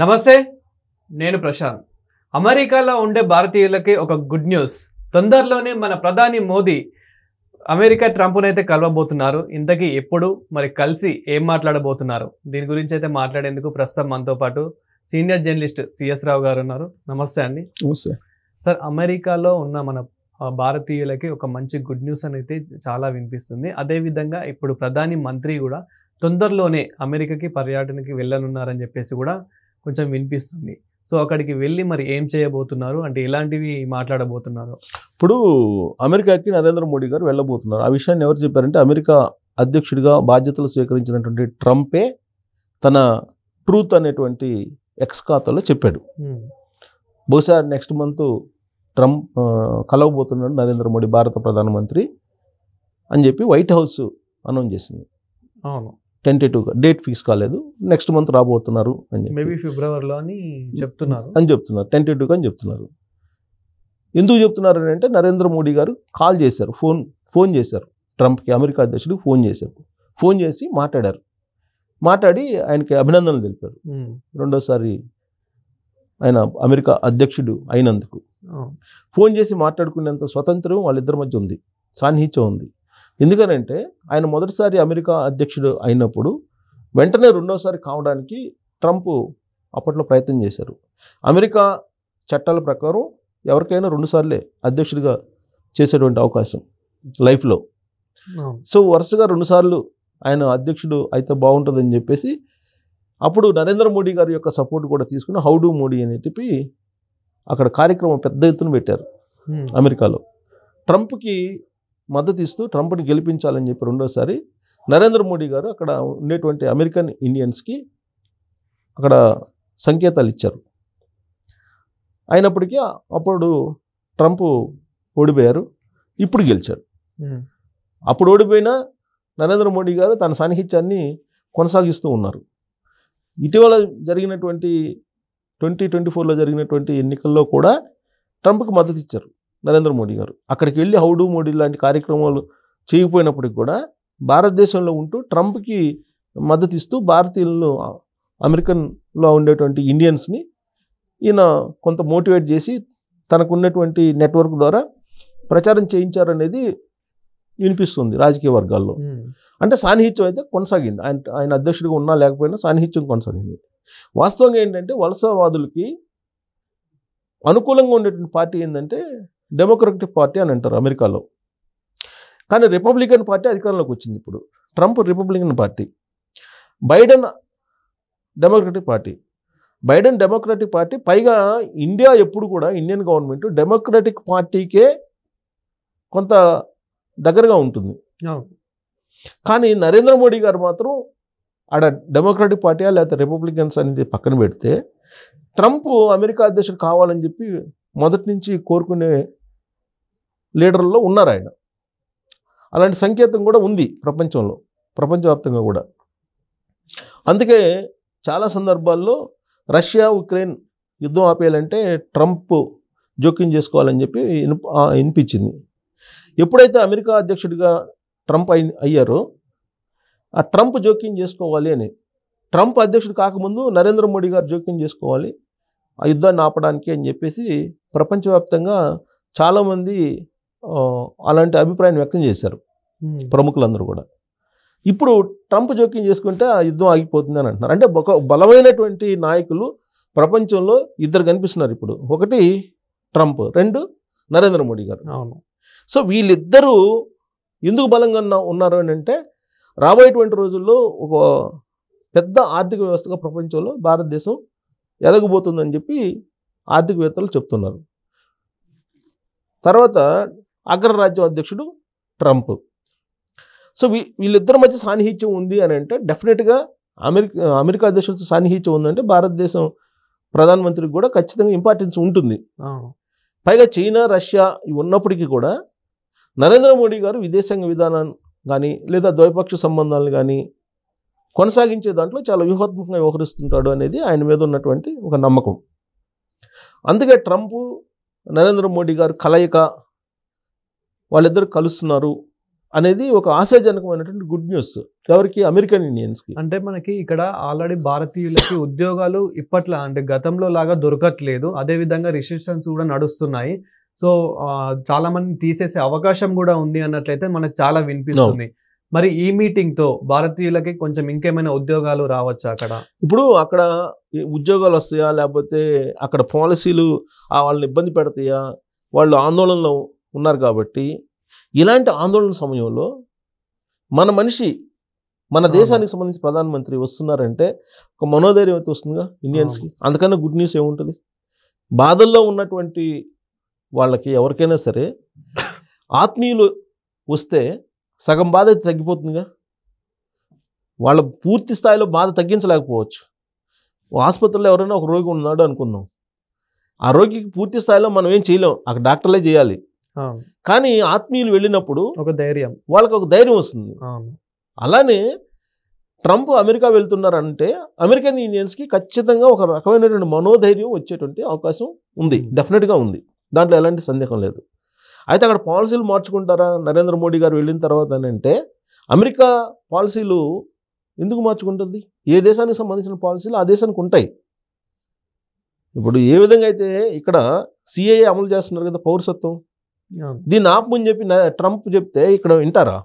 నమస్తే, నేను ప్రశాంత్. అమెరికాలో ఉండే భారతీయులకి ఒక గుడ్ న్యూస్. తొందరలోనే మన ప్రధాని మోదీ అమెరికా ట్రంప్ను అయితే కలవబోతున్నారు. ఇంతకీ ఎప్పుడు, మరి కలిసి ఏం మాట్లాడబోతున్నారు? దీని గురించి అయితే మాట్లాడేందుకు ప్రస్తుతం మనతో పాటు సీనియర్ జర్నలిస్ట్ సిఎస్ రావు గారు ఉన్నారు. నమస్తే అండి. నమస్తే సార్, అమెరికాలో ఉన్న మన భారతీయులకి ఒక మంచి గుడ్ న్యూస్ అనేది చాలా వినిపిస్తుంది. అదేవిధంగా ఇప్పుడు ప్రధాని మంత్రి కూడా తొందరలోనే అమెరికాకి పర్యటనకి వెళ్ళనున్నారని చెప్పేసి కూడా కొంచెం వినిపిస్తుంది. సో అక్కడికి వెళ్ళి మరి ఏం చేయబోతున్నారు, అంటే ఎలాంటివి మాట్లాడబోతున్నారు? ఇప్పుడు అమెరికాకి నరేంద్ర మోడీ గారు వెళ్ళబోతున్నారు. ఆ విషయాన్ని ఎవరు చెప్పారంటే, అమెరికా అధ్యక్షుడిగా బాధ్యతలు స్వీకరించినటువంటి ట్రంపే తన ట్రూత్ అనేటువంటి ఎక్స్ ఖాతాలో చెప్పాడు. బహుశా నెక్స్ట్ మంత్ ట్రంప్ కలవబోతున్నాడు నరేంద్ర మోడీ భారత ప్రధానమంత్రి అని చెప్పి వైట్ హౌస్ అనౌన్స్ చేసింది. అవును, టెంటేటివ్గా డేట్ ఫిక్స్ కాలేదు, నెక్స్ట్ మంత్ రాబోతున్నారు అని చెప్పి మేబీ ఫిబ్రవరిలో అని చెప్తున్నారు. టెంటేటివ్గా అని చెప్తున్నారు. ఎందుకు చెప్తున్నారు అంటే, నరేంద్ర మోడీ గారు కాల్ చేశారు, ఫోన్ చేశారు ట్రంప్కి, అమెరికా అధ్యక్షుడికి ఫోన్ చేసి మాట్లాడి ఆయనకి అభినందనలు తెలిపారు. రెండోసారి ఆయన అమెరికా అధ్యక్షుడు అయినందుకు ఫోన్ చేసి మాట్లాడుకునేంత స్వతంత్రం వాళ్ళిద్దరి మధ్య ఉంది, సాన్నిహిత్యం ఉంది. ఎందుకనంటే ఆయన మొదటిసారి అమెరికా అధ్యక్షుడు అయినప్పుడు వెంటనే రెండోసారి కావడానికి ట్రంప్ అప్పట్లో ప్రయత్నం చేశారు. అమెరికా చట్టాల ప్రకారం ఎవరికైనా రెండుసార్లే అధ్యక్షుడిగా చేసేటువంటి అవకాశం లైఫ్లో. సో వరుసగా రెండుసార్లు ఆయన అధ్యక్షుడు అయితే బాగుంటుందని చెప్పేసి అప్పుడు నరేంద్ర మోడీ గారి యొక్క సపోర్ట్ కూడా తీసుకుని హౌ డు మోడీ అని చెప్పి అక్కడ కార్యక్రమం పెద్ద ఎత్తున పెట్టారు అమెరికాలో. ట్రంప్కి మద్దతు ఇస్తూ ట్రంప్ని గెలిపించాలని చెప్పి రెండోసారి నరేంద్ర మోడీ గారు అక్కడ ఉండేటువంటి అమెరికన్ ఇండియన్స్కి అక్కడ సంకేతాలు ఇచ్చారు. అయినప్పటికీ అప్పుడు ట్రంప్ ఓడిపోయారు, ఇప్పుడు గెలిచాడు. అప్పుడు ఓడిపోయినా నరేంద్ర మోడీ గారు తన సాన్నిహిత్యాన్ని కొనసాగిస్తూ ఉన్నారు. ఇటీవల జరిగినటువంటి 2024లో జరిగినటువంటి ఎన్నికల్లో కూడా ట్రంప్కి మద్దతు ఇచ్చారు నరేంద్ర మోడీ గారు. అక్కడికి వెళ్ళి హౌ డు మోడీ లాంటి కార్యక్రమాలు చేయకపోయినప్పటికి కూడా భారతదేశంలో ఉంటూ ట్రంప్కి మద్దతు ఇస్తూ భారతీయులను, అమెరికన్లో ఉండేటువంటి ఇండియన్స్ని ఈయన కొంత మోటివేట్ చేసి తనకు ఉన్నటువంటి నెట్వర్క్ ద్వారా ప్రచారం చేయించారనేది వినిపిస్తుంది రాజకీయ వర్గాల్లో. అంటే సాన్నిహిత్యం అయితే కొనసాగింది, ఆయన అధ్యక్షుడిగా ఉన్నా లేకపోయినా సాన్నిహిత్యం కొనసాగింది. వాస్తవంగా ఏంటంటే, వలసవాదులకి అనుకూలంగా ఉండేటువంటి పార్టీ ఏంటంటే డెమోక్రటిక్ పార్టీ అని అంటారు అమెరికాలో. కానీ రిపబ్లికన్ పార్టీ అధికారంలోకి వచ్చింది. ఇప్పుడు Trump Republican party, Biden democratic party. పైగా ఇండియా ఎప్పుడు కూడా, ఇండియన్ గవర్నమెంట్ డెమోక్రటిక్ పార్టీకే కొంత దగ్గరగా ఉంటుంది. కానీ నరేంద్ర మోడీ గారు మాత్రం ఆడ డెమోక్రటిక్ పార్టీ లేకపోతే రిపబ్లికన్స్ అనేది పక్కన పెడితే, ట్రంప్ అమెరికా అధ్యక్షుడు కావాలని చెప్పి మొదటి నుంచి కోరుకునే లీడర్లో ఉన్నారు ఆయన. అలాంటి సంకేతం కూడా ఉంది ప్రపంచవ్యాప్తంగా కూడా. అందుకే చాలా సందర్భాల్లో రష్యా ఉక్రెయిన్ యుద్ధం ఆపేయాలంటే ట్రంప్ జోక్యం చేసుకోవాలని చెప్పి వినిపించింది. ఎప్పుడైతే అమెరికా అధ్యక్షుడిగా ట్రంప్ అయ్యారో, ఆ ట్రంప్ జోక్యం చేసుకోవాలి అని, ట్రంప్ అధ్యక్షుడు కాకముందు నరేంద్ర మోడీ గారు జోక్యం చేసుకోవాలి ఆ యుద్ధాన్ని ఆపడానికి అని చెప్పేసి ప్రపంచవ్యాప్తంగా చాలామంది అలాంటి అభిప్రాయం వ్యక్తం చేశారు ప్రముఖులందరూ కూడా. ఇప్పుడు ట్రంప్ జోక్యం చేసుకుంటే ఆ యుద్ధం ఆగిపోతుంది అని అంటున్నారు. అంటే ఒక బలమైనటువంటి నాయకులు ప్రపంచంలో ఇద్దరు కనిపిస్తున్నారు ఇప్పుడు. ఒకటి ట్రంప్, రెండు నరేంద్ర మోడీ గారు. అవును. సో వీళ్ళిద్దరూ ఎందుకు బలంగా ఉన్నారు అని అంటే, రాబోయేటువంటి రోజుల్లో ఒక పెద్ద ఆర్థిక వ్యవస్థగా ప్రపంచంలో భారతదేశం ఎదగబోతుందని చెప్పి ఆర్థికవేత్తలు చెప్తున్నారు. తర్వాత అగ్రరాజ్యం అధ్యక్షుడు ట్రంప్. సో వీళ్ళిద్దరి మధ్య సాన్నిహిత్యం ఉంది అని అంటే, డెఫినెట్గా అమెరికా అధ్యక్షుడితో సాన్నిహిత్యం ఉందంటే భారతదేశం ప్రధానమంత్రికి కూడా ఖచ్చితంగా ఇంపార్టెన్స్ ఉంటుంది. పైగా చైనా, రష్యా ఇవి ఉన్నప్పటికీ కూడా నరేంద్ర మోడీ గారు విదేశాంగ విధానాన్ని కానీ లేదా ద్వైపాక్షిక సంబంధాలను కానీ కొనసాగించే దాంట్లో చాలా వ్యూహాత్మకంగా వ్యవహరిస్తుంటాడు అనేది ఆయన మీద ఉన్నటువంటి ఒక నమ్మకం. అందుకే ట్రంప్, నరేంద్ర మోడీ గారు కలయిక, వాళ్ళిద్దరు కలుస్తున్నారు అనేది ఒక ఆశాజనకమైనటువంటి గుడ్ న్యూస్ ఎవరికి, అమెరికన్ ఇండియన్స్కి. అంటే మనకి ఇక్కడ ఆల్రెడీ భారతీయులకి ఉద్యోగాలు ఇప్పట్లో అంటే గతంలో లాగా దొరకట్లేదు, అదే విధంగా రిస్ట్రిక్షన్స్ కూడా నడుస్తున్నాయి. సో చాలా మంది తీసేసే అవకాశం కూడా ఉంది అన్నట్లయితే మనకు చాలా వినిపిస్తుంది. మరి ఈ మీటింగ్ తో భారతీయులకి కొంచెం ఇంకేమైనా ఉద్యోగాలు రావచ్చా అక్కడ? ఇప్పుడు అక్కడ ఉద్యోగాలు వస్తాయా, లేకపోతే అక్కడ పాలసీలు వాళ్ళని ఇబ్బంది పెడతాయా, వాళ్ళు ఆందోళనలో ఉన్నారు కాబట్టి ఇలాంటి ఆందోళన సమయంలో మన మనిషి, మన దేశానికి సంబంధించి ప్రధానమంత్రి వస్తున్నారంటే ఒక మనోధైర్యం అయితే వస్తుందిగా ఇండియన్స్కి. అందుకన్నా గుడ్ న్యూస్ ఏముంటుంది? బాధల్లో ఉన్నటువంటి వాళ్ళకి ఎవరికైనా సరే ఆత్మీయులు వస్తే సగం బాధ అయితే తగ్గిపోతుందిగా. వాళ్ళ పూర్తి స్థాయిలో బాధ తగ్గించలేకపోవచ్చు. ఆసుపత్రిలో ఎవరైనా ఒక రోగి ఉన్నాడు అనుకుందాం, ఆ రోగికి పూర్తి స్థాయిలో మనం ఏం చేయలేం, అక్కడ డాక్టర్లే చేయాలి. కానీ ఆత్మీయులు వెళ్ళినప్పుడు ఒక ధైర్యం, వాళ్ళకి ఒక ధైర్యం వస్తుంది. అలానే ట్రంప్ అమెరికా వెళ్తున్నారంటే అమెరికన్ ఇండియన్స్కి ఖచ్చితంగా ఒక రకమైనటువంటి మనోధైర్యం వచ్చేటువంటి అవకాశం ఉంది, డెఫినెట్గా ఉంది, దాంట్లో ఎలాంటి సందేహం లేదు. అయితే అక్కడ పాలసీలు మార్చుకుంటారా నరేంద్ర మోడీ గారు వెళ్ళిన తర్వాత అని అంటే, అమెరికా పాలసీలు ఎందుకు మార్చుకుంటుంది? ఏ దేశానికి సంబంధించిన పాలసీలు ఆ దేశానికి ఉంటాయి. ఇప్పుడు ఏ విధంగా అయితే ఇక్కడ సిఏఏ అమలు చేస్తున్నారు కదా, పౌరసత్వం, దీన్ని ఆపమని చెప్పి ట్రంప్ చెప్తే ఇక్కడ వింటారా?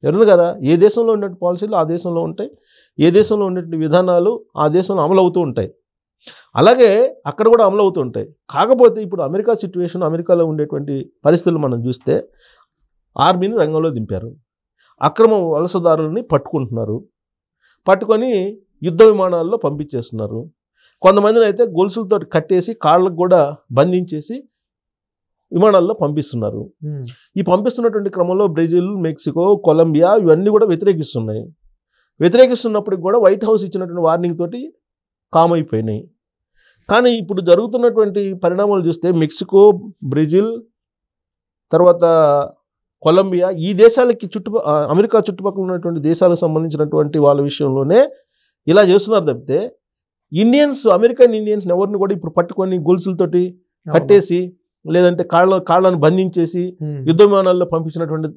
ఎవరు కదా. ఏ దేశంలో ఉన్నటువంటి పాలసీలు ఆ దేశంలో ఉంటాయి, ఏ దేశంలో ఉన్నటువంటి విధానాలు ఆ దేశంలో అమలు అవుతూ ఉంటాయి. అలాగే అక్కడ కూడా అమలు అవుతూ ఉంటాయి. కాకపోతే ఇప్పుడు అమెరికా సిచ్యువేషన్, అమెరికాలో ఉండేటువంటి పరిస్థితులు మనం చూస్తే ఆర్మీని రంగంలో దింపారు, అక్రమ వలసదారులని పట్టుకుంటున్నారు, పట్టుకొని యుద్ధ విమానాల్లో పంపించేస్తున్నారు. కొంతమందిని అయితే గొలుసులతో కట్టేసి కాళ్ళకు కూడా బంధించేసి విమానాల్లో పంపిస్తున్నారు. ఈ పంపిస్తున్నటువంటి క్రమంలో బ్రెజిల్, మెక్సికో, కొలంబియా ఇవన్నీ కూడా వ్యతిరేకిస్తున్నాయి. వ్యతిరేకిస్తున్నప్పటికి కూడా వైట్ హౌస్ ఇచ్చినటువంటి వార్నింగ్ తోటి కామ్ అయిపోయినాయి. కానీ ఇప్పుడు జరుగుతున్నటువంటి పరిణామాలు చూస్తే మెక్సికో, బ్రెజిల్, తర్వాత కొలంబియా, ఈ దేశాలకి అమెరికా చుట్టుపక్కల ఉన్నటువంటి దేశాలకు సంబంధించినటువంటి వాళ్ళ విషయంలోనే ఇలా చేస్తున్నారు తప్పితే ఇండియన్స్, అమెరికన్ ఇండియన్స్ ఎవరిని కూడా ఇప్పుడు పట్టుకొని గొలుసులతోటి కట్టేసి లేదంటే కాళ్ళను బంధించేసి యుద్ధ విమానాల్లో పంపించినటువంటి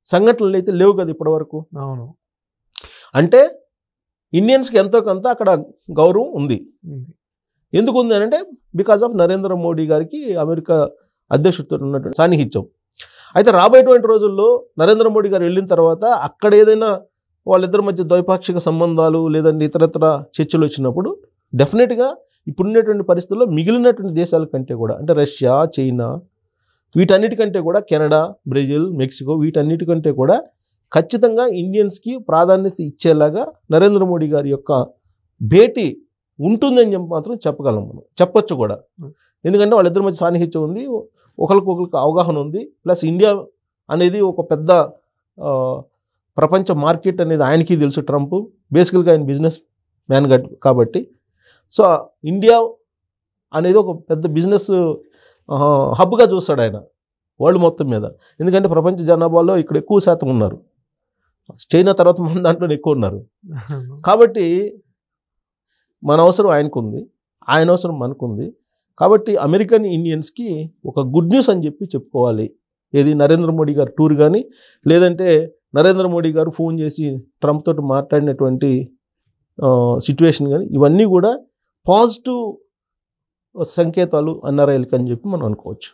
సంఘటనలు అయితే లేవు కదా ఇప్పటి వరకు. అవును, అంటే ఇండియన్స్కి ఎంతో కొంత అక్కడ గౌరవం ఉంది. ఎందుకు ఉంది అని అంటే బికాజ్ ఆఫ్ నరేంద్ర మోడీ గారికి అమెరికా అధ్యక్షుడితో ఉన్నటువంటి సాన్నిహిత్యం. అయితే రాబోయేటువంటి రోజుల్లో నరేంద్ర మోడీ గారు వెళ్ళిన తర్వాత అక్కడ ఏదైనా వాళ్ళిద్దరి మధ్య ద్వైపాక్షిక సంబంధాలు లేదంటే ఇతరత్ర చర్చలు వచ్చినప్పుడు డెఫినెట్గా ఇప్పుడున్నటువంటి పరిస్థితుల్లో మిగిలినటువంటి దేశాల కంటే కూడా, అంటే రష్యా, చైనా, వీటన్నిటికంటే కూడా కెనడా, బ్రెజిల్, మెక్సికో, వీటన్నిటికంటే కూడా ఖచ్చితంగా ఇండియన్స్కి ప్రాధాన్యత ఇచ్చేలాగా నరేంద్ర మోడీ గారి యొక్క భేటీ ఉంటుందని చెప్పి మాత్రం చెప్పగలం, మనం చెప్పొచ్చు కూడా. ఎందుకంటే వాళ్ళిద్దరి మధ్య సాన్నిహిత్యం ఉంది, ఒకరికొకరికి అవగాహన ఉంది. ప్లస్ ఇండియా అనేది ఒక పెద్ద ప్రపంచ మార్కెట్ అనేది ఆయనకి తెలుసు. ట్రంప్ బేసికల్గా ఆయన బిజినెస్ మ్యాన్ కాబట్టి, సో ఇండియా అనేది ఒక పెద్ద బిజినెస్ హబ్గా చూస్తాడు ఆయన వరల్డ్ మొత్తం మీద. ఎందుకంటే ప్రపంచ జనాభాలో ఇక్కడ ఎక్కువ శాతం ఉన్నారు, చైనా తర్వాత మన దాంట్లోనే ఎక్కువ ఉన్నారు. కాబట్టి మన అవసరం ఆయనకుంది, ఆయన అవసరం మనకుంది. కాబట్టి అమెరికన్ ఇండియన్స్కి ఒక గుడ్ న్యూస్ అని చెప్పి చెప్పుకోవాలి. ఏది నరేంద్ర మోడీ గారు టూర్ కానీ, లేదంటే నరేంద్ర మోడీ గారు ఫోన్ చేసి ట్రంప్ తోటి మాట్లాడినటువంటి సిచ్యువేషన్ కానీ, ఇవన్నీ కూడా పాజిటివ్ సంకేతాలు అన్నారాయలకి అని చెప్పి మనం అనుకోవచ్చు.